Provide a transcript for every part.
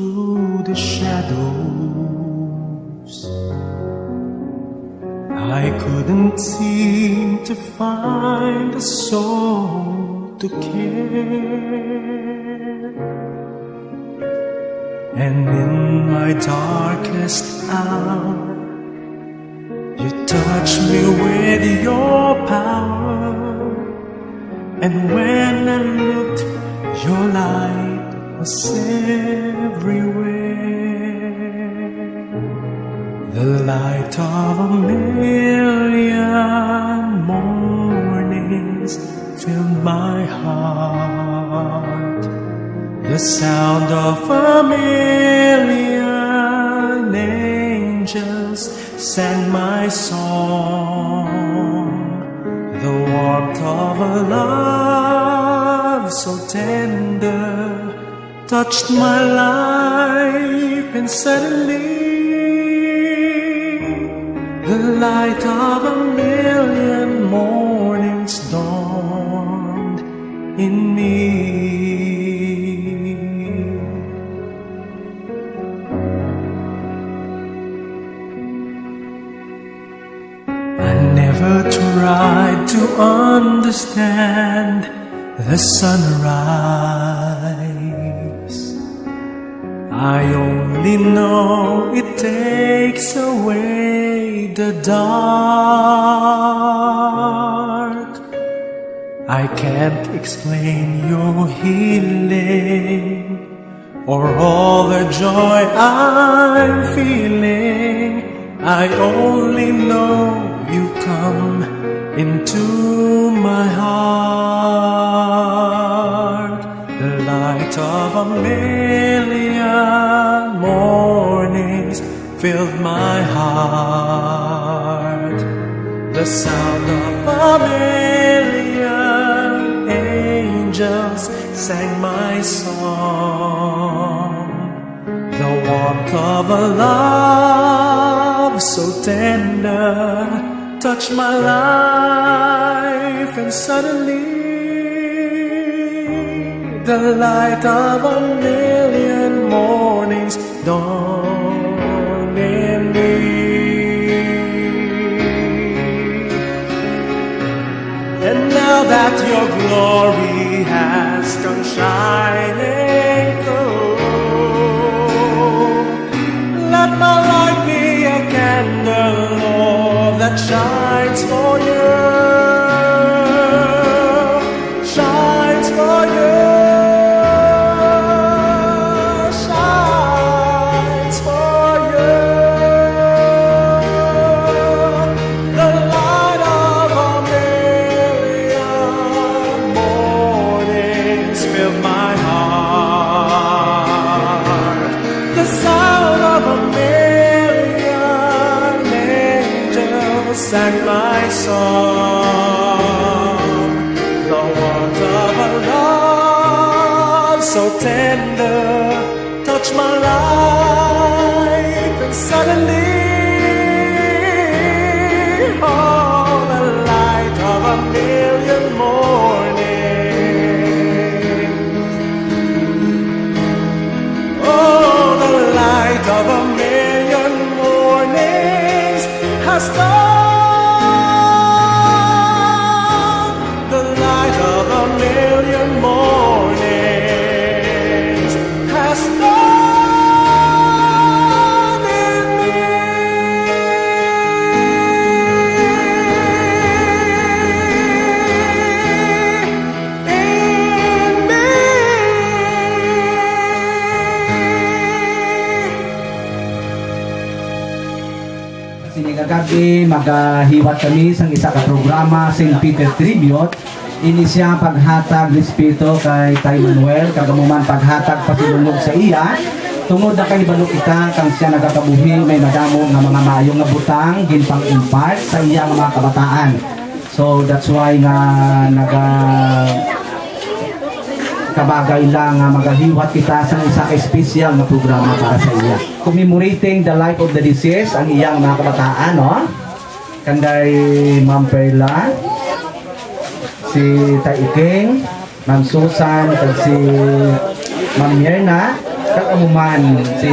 through the shadows. I couldn't seem to find a soul to care, and in my darkest hour you touched me with your power, and when I looked, your light was everywhere. The light of a million mornings filled my heart. The sound of a million angels sang my song. The warmth of a love so tender touched my life, and suddenly the light of a million mornings dawned in me. I never tried to understand the sunrise. I only know it takes away the dark. I can't explain your healing or all the joy I'm feeling. I only know you've come into my heart. The light of a million mornings filled my heart. The sound of a million angels sang my song. The warmth of a love so tender touched my life, and suddenly the light of a million mornings dawned in me. And now that your glory has come shining through, let my light be a candle, Lord, that shines for you, shines for you. Sang my song. The warmth of a love so tender touched my life, and suddenly, oh, the light of a million mornings, oh, the light of a million mornings has come. Mornings has dawned in me. In me. Sinigagabi, maghiwat kami sa isa ka programa St. Peter Tribute. Ini siya paghatag respeto kay Tay Manuel, kagamuman paghatag pasilulog sa iya. Tungod na kay balok kita kang siya nagakabuhi may madamo nga mga maayong nga butang ginpang-impart sa iya nga mga kabataan. So that's why nga kabagay lang nga magahiwat kita sa isa ka special na programa para sa iya. Commemorating the life of the deceased ang iyang mga kabataan, no? Kanday Ma'am Perla, si Tay Iking, Ma'am Susan, at si Ma'am Myrna, kakamuman si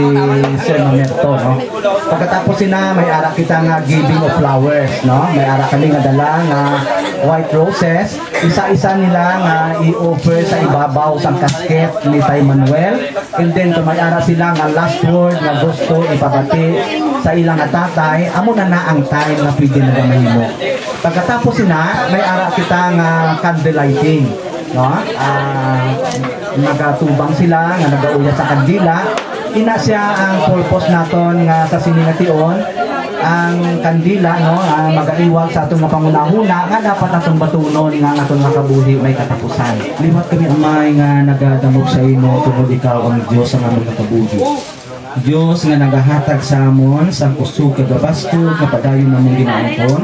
Sir Mamerto, no? Pagkatapos sina, may ara kita nga giving of flowers, no? May ara kami nga dala nga white roses. Isa-isa nila nga i-offer sa ibabaw sa kasket ni Tay Manuel. And then, may ara sila nga last word nga gusto ipabati sa ilang tatay. Amo na ang time na pwede na mahimo. Pagkatapos sina, may ara kita nga candle lighting, no? Nagatubang sila nga nagauya sa kandila. Ina siya ang purpose naton nga sa siningation ang kandila, no, magaiwag sa atong nga pangunahuna nga dapat atong batunon nga atong makabuhi may katapusan. Liwat kami amay nga nagadamog sa imo tungod ikaw ang Dios ang among nakabuhi. Dios nga nagahatag sa amon sa kusog kagabastog nga padayon namong ginaangkon.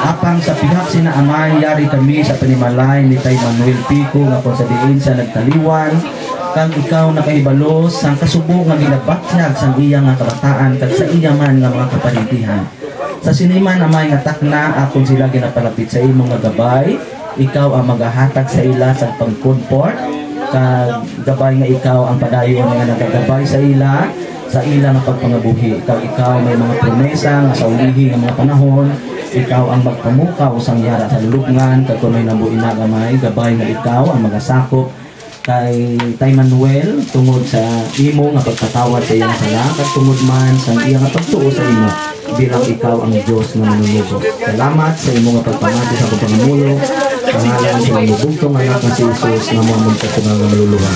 Apang sa pihak sina amay yari kami sa panimalay ni Tay Manuel Pico nga kung sa diin sa nagtaliwan kang ikaw nakaibalos sang kasubo nga ginabatyag sang iya nga kabataan kag sa iya man nga mga kaparintihan. Sa siniman amay nga takna akon sila ginapalapit sa imong nga gabay, ikaw ang magahatag sa ila sa pagcomfort kag gabay nga ikaw ang padayon nga nagagabay sa ila nga pagpangabuhi. Kag ikaw may mga promesa nga sa ulihi nga mga panahon, ikaw ang magpamukaw sang yara sa lulubngan kag kun may nabuhi na gamay, gabay nga ikaw ang magasakop kay Tay Manuel tungod sa imo nga pagpatawad sa iyang sala kag tungod man sa iyang pagtuo sa imo bilang ikaw ang Dios nga manunubos. Salamat sa imo nga pagpamati sa pagpangamulo. Pangalan sa mamubugtong anak nga si Jesus nga moamong personal nga maluluhan.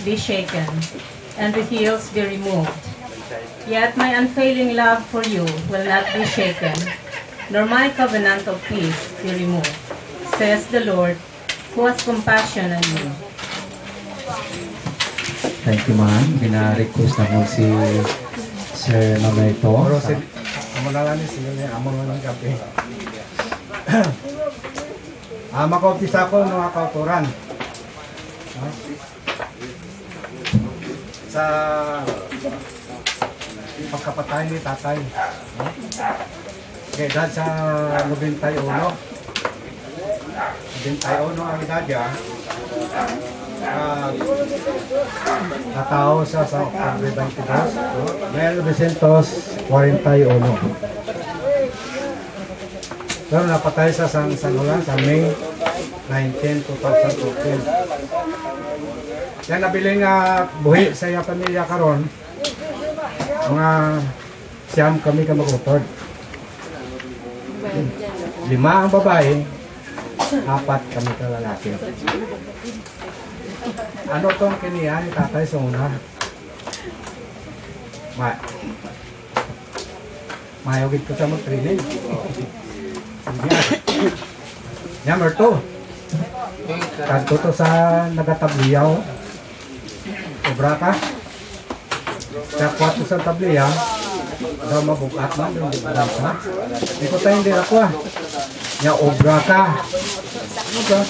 Be shaken, and the hills be removed. Yet my unfailing love for you will not be shaken, nor my covenant of peace be removed, says the Lord, who has compassion on you. Thank you, ma'am. Bina-request na mo si Sir Mamerto. Pero si amalalan ni sila niya amon ng gabi. Makaupisa ko mga kauturan. Sa pagkapatay ni tatay. Okay, dahil sa 91 ang edad niya, natao siya sa Octubre 22, 1941. Pero napatay siya sa May 19, 2014. Yan nabiling buhi sa iya pamilya karon, mga siyam kami kamagutod. 5 ang babae, 4 kami kalalaki. Ano tong kiniya ni tatay sa una? Mayogit ko sa mag-training. Number 2. Kanto to sa nagatabliyaw. Obra ka. Sa 4 sa tabliyaw. Daw mabukat man. Hindi ko tayo hindi ako Ya obra ka. Ano ba?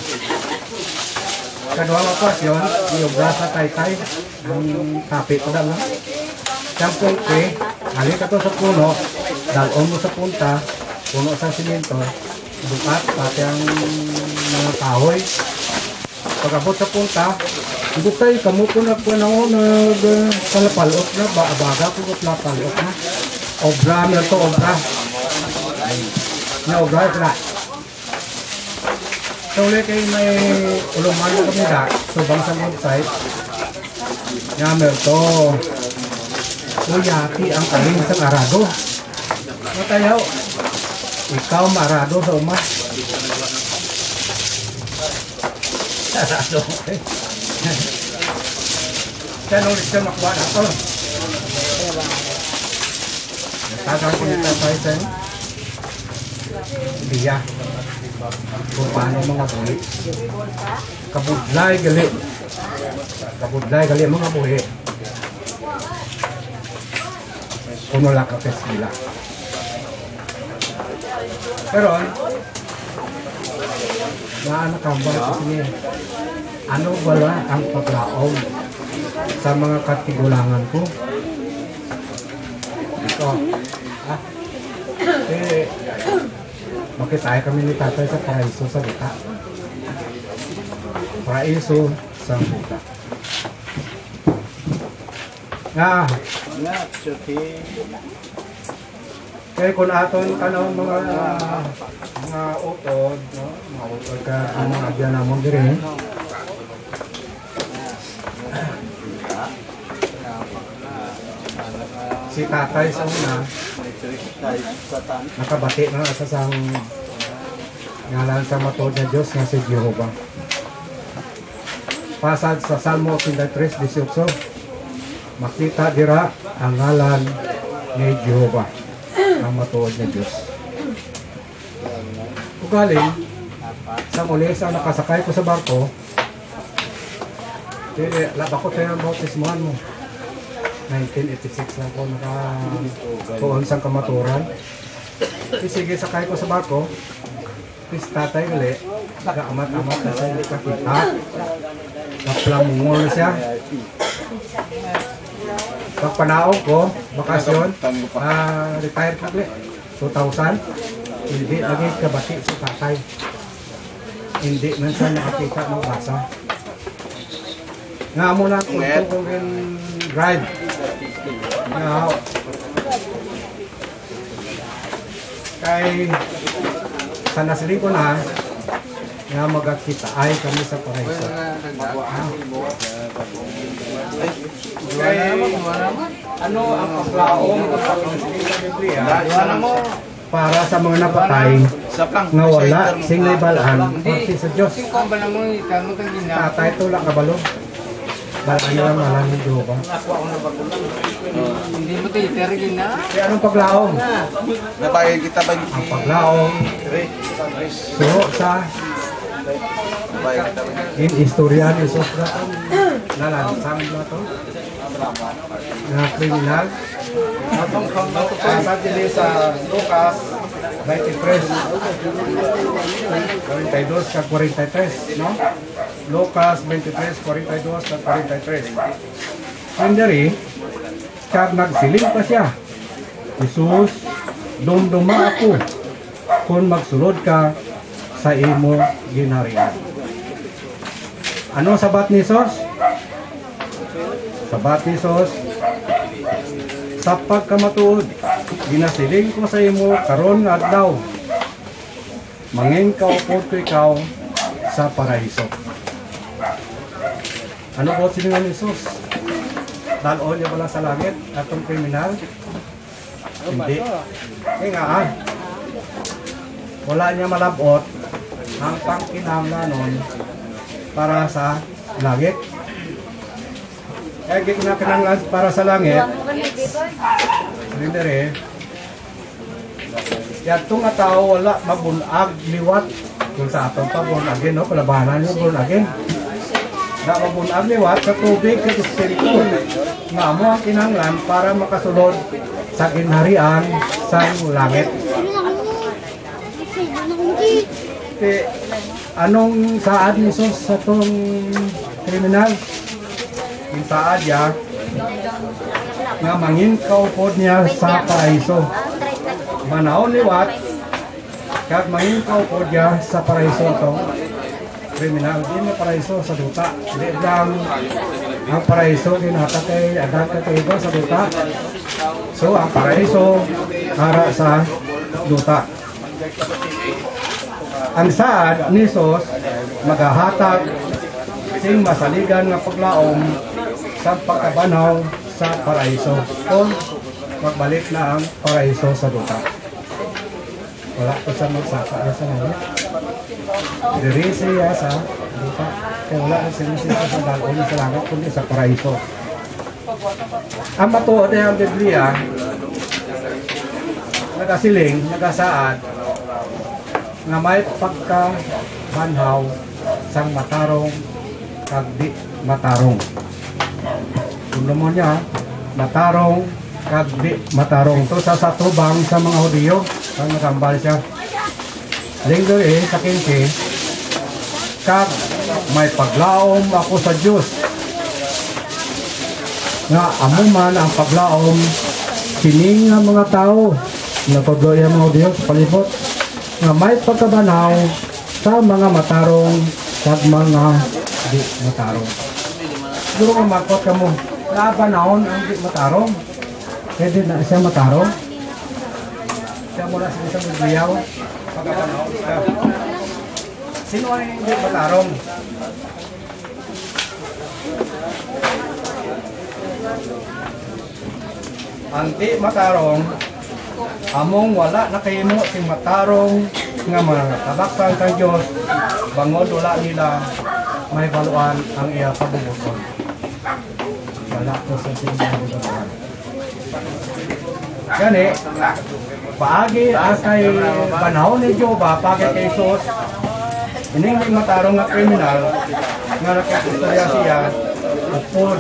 Kadwa lokasyon, i-obra sa taytay. Ang tapi ko lang. Siyang ke, halik ka to sa puno. Dalon mo sa punta. Puno sa simento. Bukat, pati ang mga kahoy. Pag-abot sa punta, bukay, kamuto na po na palapalot na, baga po na palot na. Obra na to, obra. Na obra, obra. So ulit kayo may uluman na kami da. So bang sa website. Yamer to. Uyati ang kaling sa arado. Matayaw. Ikaw marado sa uma. Arado. Siya nung siya makuha na to. Nagtagang kinita tayo sa biya. Kung paano mga buhi. Kabudlay gali. Kabudlay gali mga buhi. Kuno lang ka nila. Pero, nakambang ko siya. Ano wala ang paglaong sa mga katigulangan ko? Ito. Makitay kami ni tatay sa paraiso sa buta. Paraiso sa buta. Kaya kung aton kanong mga utod, no? Mga utod ka ano agyan namon diri. Si tatay sa una nakabati na sa sang ngalan sa matod na Diyos nga si Jehovah. Pasad sa Salmo 83:18, makita dira ang ngalan ni Jehovah, ang matuod na Diyos. Ugaling, sa muli sa nakasakay ko sa barko, laba ko tayo ng bautismuhan mo. 1986 lang ko nakakuon sa kamaturan. Sige, sakay ko sa barko. Tapos tatay gali, nag-amat-amat na siya, hindi kakita. Naplamungol na siya. Pagpanaog ko, bakasyon, retired ko gali, 2000. Hindi lagi kabati si tatay. Hindi man siya nakakita ng basa. Nga mo na kung ride. Now, kay sa nasiling ko na nga magkita ay kami sa paraiso. Kay ano ang paglaong kapag nasiling sa Biblia para sa mga napatay nga wala sing balaan pati sa Diyos. Tatay tulak kabalo. Balaan nila malang ng Jehovah. Hindi mo tayo tergin na. Kaya anong paglaong? Nabayad kita ba? Ang paglaong suho sa in istorya ni Sosra nalansang na to na kriminal. Atong pagpapasad dili sa Lucas 23 42 sa 43, no? Lucas 23, 42 sa 43. Kendari, kag nagsiling pa siya. Jesus, dumduma ako kung magsulod ka sa imo ginharian. Ano sabat ni Jesus? Sabat ni Jesus, sa pagkamatuod, ginasiling ko sa imo karon nga adlaw. Mangin kaupod ko ikaw sa paraiso. Ano po siningan ni Jesus? Dalon niya pala sa langit atong kriminal? Hindi. Kaya nga wala niya malabot ang pangkinahanglanon para sa langit. Kaya kinakailangan para sa langit, silindere, yan itong tao wala mabunag liwat kung sa atong pabunagin, no? Kalabanan yung bunagin. Na mabunag liwat sa tubig sa espiritu nga mo ang kinahanglan para makasulod sa ginharian sa langit. Anong saad ni Jesus sa itong kriminal? Yung saad niya nga mangin kaupod niya sa paraiso. Manaon liwat kag mangin kaupod niya sa paraiso itong kriminal. Di na paraiso sa duta. Di lang ang paraiso ginata kay adat kay iba sa duta. So ang paraiso para sa duta. Ang saad ni Jesus magahatag sing masaligan nga paglaom sa pagkabanaw sa paraiso. Kung magbalik na ang paraiso sa duta. Wala ko sa magsasaya sa ngayon. Diri siya sa duta. Kaya wala ko sinisita sa dalon sa langit kundi sa paraiso. Ang matuod ay ang Biblia nagasiling, nagasaad nga may pagkabanhaw sang matarong kag di matarong. Kung naman niya, matarong kag di matarong. To sa satubang sa mga Hudiyo, ang nakambal siya. Linggo sa 15, kag may paglaom ako sa Diyos. Nga amuman ang paglaom kining nga mga tao. Natudlo yung mga Hudiyo sa palibot. Nga may pagkabanaw sa mga matarong kag mga di matarong. Siguro kung makot ka mo, nabanahon ang di matarong. Pwede na siya matarong. Siya mula sa isang Biblia, pagkabanahon siya. Sino ang hindi matarong? Ang di matarong, among wala na kahimo sing matarong nga mga tabaksan kang Diyos, bangod wala nila may baluan ang iya pabubuton. Wala ko sa sinabubuton. Gani, paagi kay panahon ni Jehova, paagi kay Jesus, ining may matarong nga kriminal, nga nakikistorya siya, upod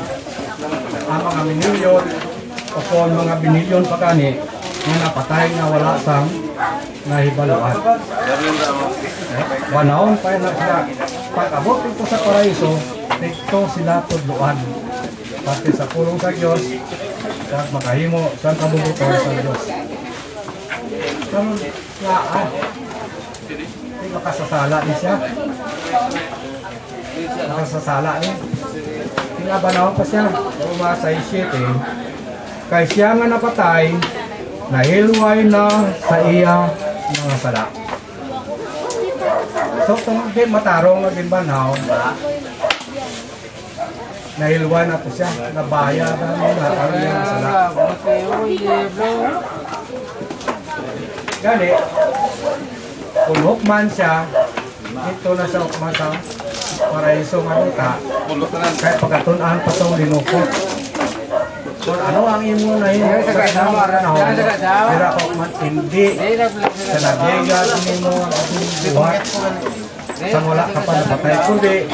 ang mga minilyon, upod mga binilyon pa kani, nga napatay na wala sang nahibaluan. Panahon pa na sila. Pag-abot ito sa paraiso, dito sila tudluan. Pati sa pulong sa Diyos, at makahimo sa kabubuton sa Diyos. Pero nga, hindi makasasala ni siya. Makasasala niya. Tinabanaw pa siya. Roma 6:7. Kay siya nga napatay, nahilway na sa iya mga sala. So, kung di matarong naging banaw, nahilway na po siya, nabaya na nila ang iya mga sala. Gani, kung hukman siya, ito na siya hukman sa paraiso nga duta, kaya pagkatunan pa itong linukot. Kung ano ang imo na yun, sa kasama na ako, pero ako hindi sa nabigat mo ang ating buhat, sa wala ka pa napatay, kundi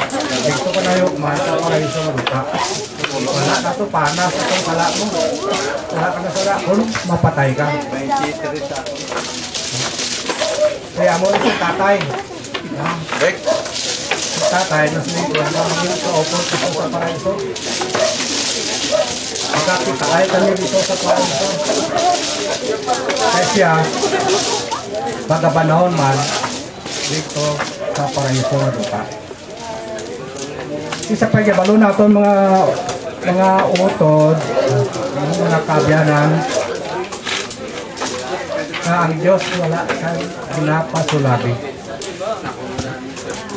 dito ka na yung masa para yung sa maruta. Wala na ito panas sa itong kala mo. Wala ka na sala, kung mapatay ka. Kaya mo rin sa tatay. Sa tatay, nasunod ko, namangin ko, opos ito sa paraiso. Magkakita ay kami dito sa paraiso. Kaya siya, pagkapanahon man, dito sa paraiso na duka. Isa pa balo na ito mga utod, mga kabyanan, na ang Diyos wala sa dinapasulabi.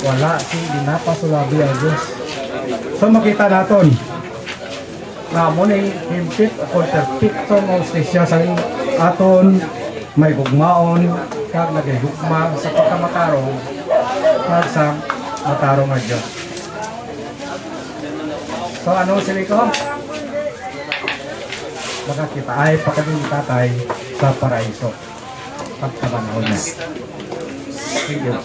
Wala si dinapasulabi ang Diyos. So makita natin, na mo na himpit o perfecto mo siya sa aton may gugmaon kag nagigugma sa pagkamatarong kag sa matarong nga Diyos. So ano sili ko? Baka kita ay pagkabing tatay sa paraiso pagkabanahon niya. Thank you.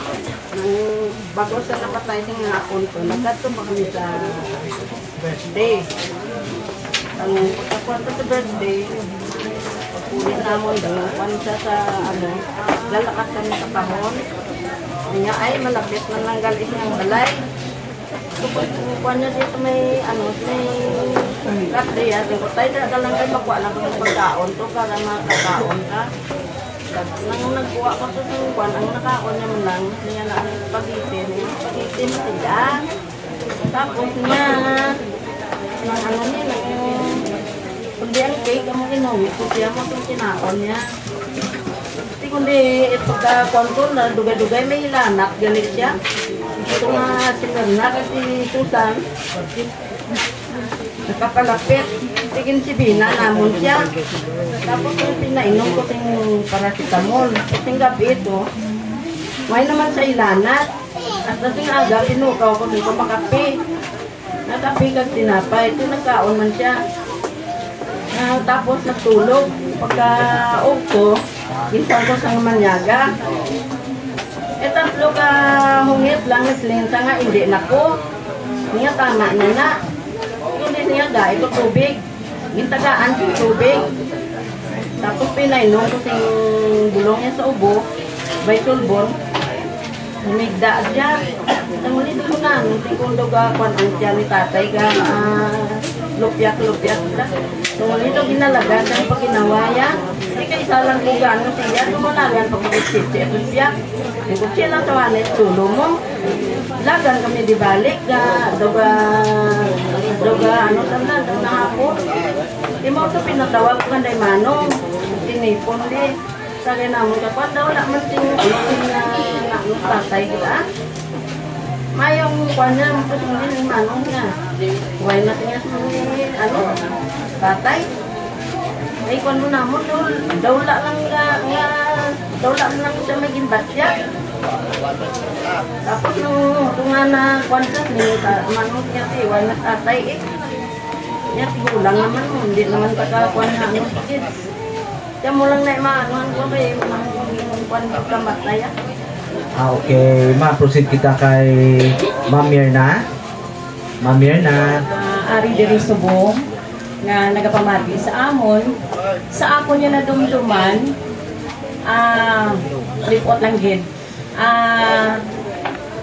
Bago sa napatay ng akon ko, nagkato pa kami sa birthday. Ang pagkakwento sa birthday, pagpunin namon doon, pansa sa lalakas kami sa kahon. Niya ay malapit na langgal isang balay. Kukuha niya dito may birthday. Sabi ko, tayo dalang kayo makuha lang kami pagkaon to para makakaon ka. Nang nagkuha ko sa sungkwan, ang nakaon niya man lang, niya na ang pagitin sila. Tapos niya, kundi ang cake, ang inom, kundi mo itong kinaon niya. kundi pagka-konto na dugay-dugay may ilanap, galit siya. Ito nga si Mirna kasi Susan, nakapalapit. Tigin si Bina, namon siya. Tapos yung pinainom ko yung paracetamol. Kasing gabi ito, may naman sa ilanat. At kasing aga, pinukaw ko dito makape. Nakape kag tinapay. Ito nagkaon man siya. Tapos natulog. Pagka-og ko, gisang ko sa manyaga. Tatlo ka hungit lang islinsa nga, hindi na ko. Niya tama niya na. Hindi niya ga, ito tubig. Gintagaan yung tubig. Tapos pinainom ko yung bulong niya sa ubo. By sulbon. Humigda siya. Nangulit ko na. Nung tikundo ka, kung ang siya ni tatay ka, lupyak-lupyak ka. Nangulit ko ginalaga sa pag ginawa niya. Hindi ka isa lang kung gano'n siya. Tumalagan pag mag-isip siya. Lupyak. Yung kutsi lang sa wanet, tulo mo. Lagan kami di balik. Doga, ano sana, na hapon. Di mo ito pinatawag ko kanday manong. Tinipon di. Sabi na mo kapag daw wala man sing na tatay kita. Mayong kuha niya, mapasunin yung manong niya. Huwag na niya sa tatay. Ay kuha mo na mo, dawla lang siya may gimbat siya. Tapos nung nga na kuha siya, manong niya huwag na tatay eh. Niya tigulang naman mo, hindi naman pagkakuha na ang kids. Kaya mo lang na imaanuhan ko kayo, kuha na pagkamatay ah. Okay, ma-proceed kita kay Ma'am Mirna. Ma'am Mirna. Ari diri subong nga nagapamati sa amon. Sa ako niya na dumduman, lipot lang gid.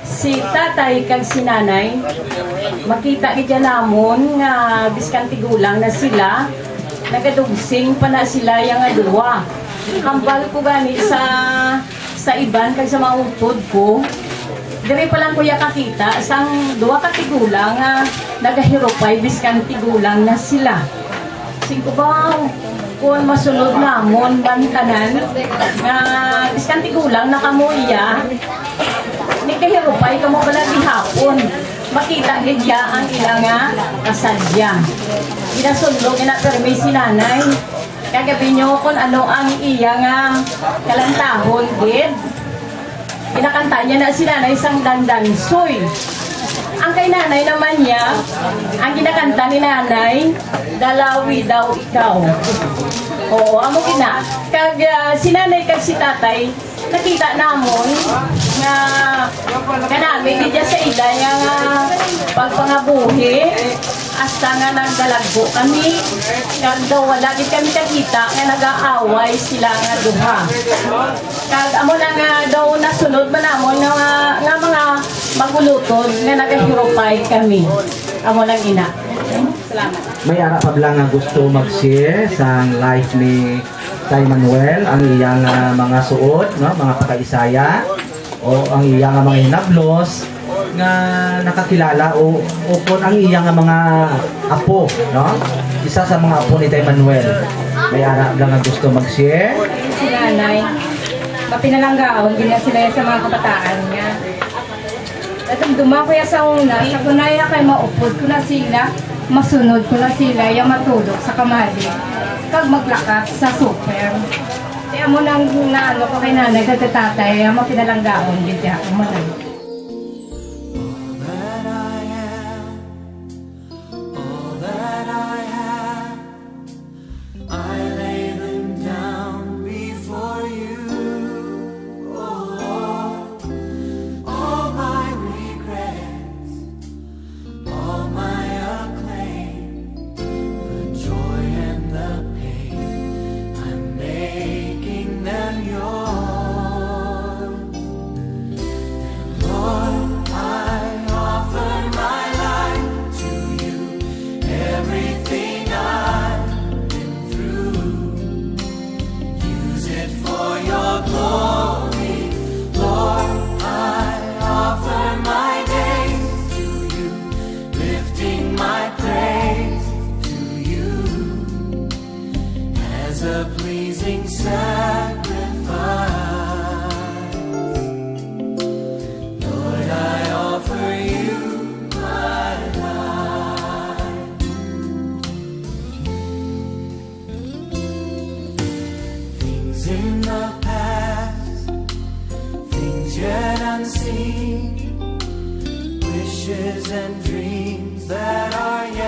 Si tatay kag si nanay, makita gid namon nga biskan tigulang na sila, nagadugsing pa na sila yang duwa. Hambal ko gani sa iban kag sa mga utod ko. Diri pa lang kuya kakita sang duwa ka tigulang nga nagahirupay biskan tigulang na sila. Singko ba kung masunod namon bantanan nga biskan tigulang na kamuya ni kahirupay kamo pala gihapon. Makita gid ya ang ilang nga kasadya. Ginasundog ina permi si nanay. Kagabi nyo kung ano ang iya nga kalantahon gid. Kinakanta niya na si nanay isang dandansoy. Ang kay nanay naman niya, ang kinakanta ni nanay, dalawi daw ikaw. Oo, amo gina. Kag si nanay kag si tatay, nakita namon nga kanami di sa ila nga pagpangabuhi hasta nga nagdalagbo kami. Kag daw wala gid kami kakita nga nag-aaway sila nga duha. Kag amo na nga daw nasunod man namon nga mga magulutod nga nagahirupay kami. Amo lang ina. Salamat. May ara pa lang nga gusto mag-share sa life ni Tay Manuel, ang iyang mga suot, no, mga pakaisaya o ang iyang mga hinablos nga nakakilala o kung ang iyang mga apo, no? Isa sa mga apo ni Tay Manuel. May ara lang nga gusto mag-share. Si nanay, mapinalanggaon, ganyan sila sa mga kabataan niya. At dumako ya sa una, sa kunaya kay maupod ko na sila, masunod ko na sila, yung matulog sa kamali. Kag maglakat sa super. Kaya mo nang naano ko kay nanay, sa tatay, yung mapinalanggaon, ganyan, umalang. That I am, all that I have, I lay them down before you. Oh Lord, all my regrets, all my acclaim, the joy and the pain, I'm making them yours. wishes and dreams that are yet